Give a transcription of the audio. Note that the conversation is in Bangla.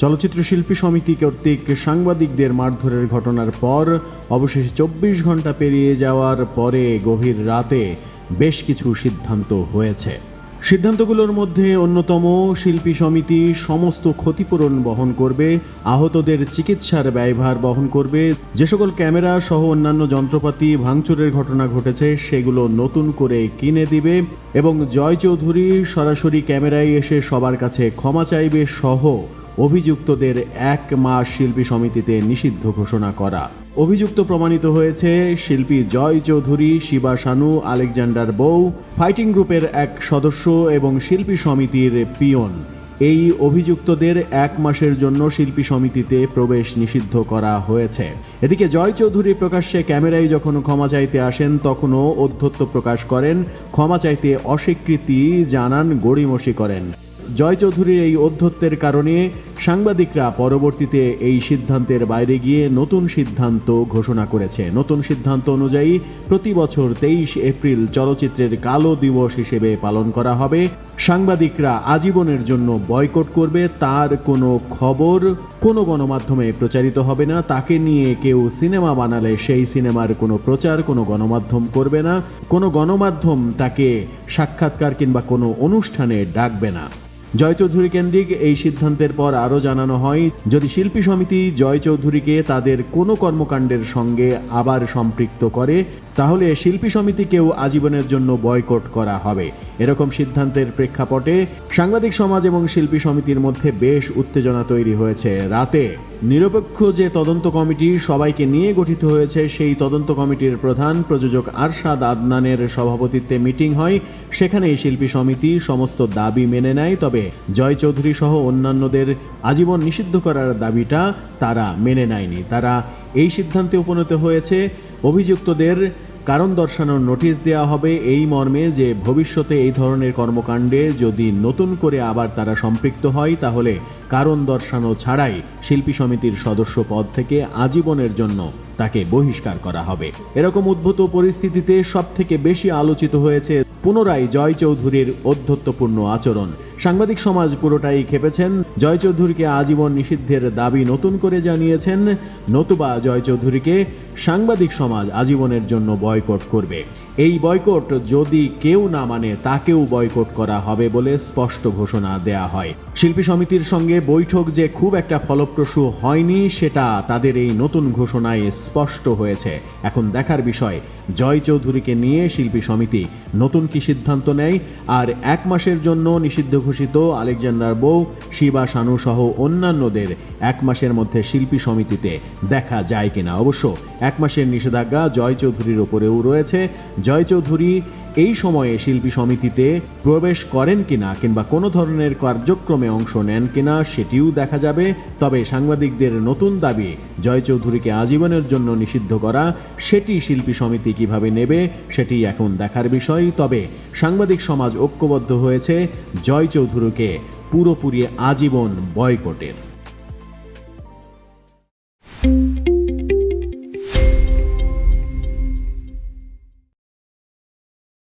চলচ্চিত্র শিল্পী সমিতি কর্তৃক সাংবাদিকদের মারধরের ঘটনার পর অবশেষে 24 ঘন্টা পেরিয়ে যাওয়ার পরে গভীর রাতে বেশ কিছু সিদ্ধান্ত হয়েছে। সিদ্ধান্তগুলোর মধ্যে অন্যতম, শিল্পী সমিতি সমস্ত ক্ষতিপূরণ বহন করবে, আহতদের চিকিৎসার ব্যয়ভার বহন করবে, যে সকল ক্যামেরা সহ অন্যান্য যন্ত্রপাতি ভাঙচুরের ঘটনা ঘটেছে সেগুলো নতুন করে কিনে দিবে এবং জয় চৌধুরী সরাসরি ক্যামেরায় এসে সবার কাছে ক্ষমা চাইবে সহ অভিযুক্তদের 1 মাস শিল্পী সমিতিতে নিষিদ্ধ ঘোষণা করা। অভিযুক্ত প্রমাণিত হয়েছে শিল্পী জয় চৌধুরী, শিবা শানু, আলেকজান্ডার বউ, ফাইটিং গ্রুপের এক সদস্য এবং শিল্পী সমিতির পিয়ন। এই অভিযুক্তদের 1 মাসের জন্য শিল্পী সমিতিতে প্রবেশ নিষিদ্ধ করা হয়েছে। এদিকে জয় চৌধুরী প্রকাশ্যে ক্যামেরায় যখন ক্ষমা চাইতে আসেন তখনও ঔদ্ধত্য প্রকাশ করেন, ক্ষমা চাইতে অস্বীকৃতি জানান, গড়িমসি করেন। জয় চৌধুরীর এই ঔদ্ধত্যের কারণে সাংবাদিকরা পরবর্তীতে এই সিদ্ধান্তের বাইরে গিয়ে নতুন সিদ্ধান্ত ঘোষণা করেছে। নতুন সিদ্ধান্ত অনুযায়ী প্রতি বছর 23 এপ্রিল চলচ্চিত্রের কালো দিবস হিসেবে পালন করা হবে। সাংবাদিকরা আজীবনের জন্য বয়কট করবে, তার কোনো খবর কোনো গণমাধ্যমে প্রচারিত হবে না, তাকে নিয়ে কেউ সিনেমা বানালে সেই সিনেমার কোনো প্রচার কোনো গণমাধ্যম করবে না, কোনো গণমাধ্যম তাকে সাক্ষাৎকার কিংবা কোনো অনুষ্ঠানে ডাকবে না। জয় চৌধুরী কেন্দ্রিক এই সিদ্ধান্তের পর আরও জানানো হয়, যদি শিল্পী সমিতি জয় চৌধুরীকে তাদের কোনো কর্মকাণ্ডের সঙ্গে আবার সম্পৃক্ত করে তাহলে শিল্পী সমিতিকেও আজীবনের জন্য বয়কট করা হবে। এরকম সিদ্ধান্তের প্রেক্ষাপটে সাংবাদিক সমাজ এবং শিল্পী সমিতির মধ্যে বেশ উত্তেজনা তৈরি হয়েছে। রাতে নিরপেক্ষ যে তদন্ত কমিটি সবাইকে নিয়ে গঠিত হয়েছে সেই তদন্ত কমিটির প্রধান প্রযোজক আরশাদ আদনানের সভাপতিত্বে মিটিং হয়। সেখানেই শিল্পী সমিতি সমস্ত দাবি মেনে নেয়, তবে জয় চৌধুরী সহ অন্যান্যদের আজীবন নিষিদ্ধ করার দাবিটা তারা মেনে নেয়নি। তারা এই সিদ্ধান্তে উপনীত হয়েছে অভিযুক্তদের কারণ দর্শানোর নোটিশ দেওয়া হবে এই মর্মে যে ভবিষ্যতে এই ধরনের কর্মকাণ্ডে যদি নতুন করে আবার তারা সম্পৃক্ত হয় তাহলে কারণ দর্শানো ছাড়াই শিল্পী সমিতির সদস্য পদ থেকে আজীবনের জন্য তাকে বহিষ্কার করা হবে। এরকম উদ্ভূত পরিস্থিতিতে সবথেকে বেশি আলোচিত হয়েছে পুনরায় জয় চৌধুরীর ঔদ্ধত্যপূর্ণ আচরণ। সাংবাদিক সমাজ পুরোটাই খেপেছেন। জয় চৌধুরীকে আজীবন নিষিদ্ধের দাবি নতুন করে জানিয়েছেন, নতুবা জয় চৌধুরীকে সাংবাদিক সমাজ আজীবনের জন্য বয়কট করবে। এই বয়কট যদি কেউ না মানে তাকেও বয়কট করা হবে বলে স্পষ্ট ঘোষণা দেয়া হয়। শিল্পী সমিতির সঙ্গে বৈঠক যে খুব একটা ফলপ্রসূ হয়নি সেটা তাদের এই নতুন ঘোষণায় স্পষ্ট হয়েছে। এখন দেখার বিষয় জয় চৌধুরীকে নিয়ে শিল্পী সমিতি নতুন কি সিদ্ধান্ত নেয়, আর 1 মাসের জন্য নিষিদ্ধ ঘোষিত আলেকজান্ডার বউ, শিবা শানু সহ অন্যান্যদের 1 মাসের মধ্যে শিল্পী সমিতিতে দেখা যায় কিনা। অবশ্য 1 মাসের নিষেধাজ্ঞা জয় চৌধুরীর ওপরেও রয়েছে। জয় চৌধুরী এই সময়ে শিল্পী সমিতিতে প্রবেশ করেন কিনা কিংবা কোনো ধরনের কার্যক্রমে অংশ নেন কিনা সেটিও দেখা যাবে। তবে সাংবাদিকদের নতুন দাবি জয় চৌধুরীকে আজীবনের জন্য নিষিদ্ধ করা, সেটি শিল্পী সমিতি কিভাবে নেবে সেটি এখন দেখার বিষয়। তবে সাংবাদিক সমাজ ঐক্যবদ্ধ হয়েছে জয় চৌধুরীকে পুরোপুরি আজীবন বয়কটের।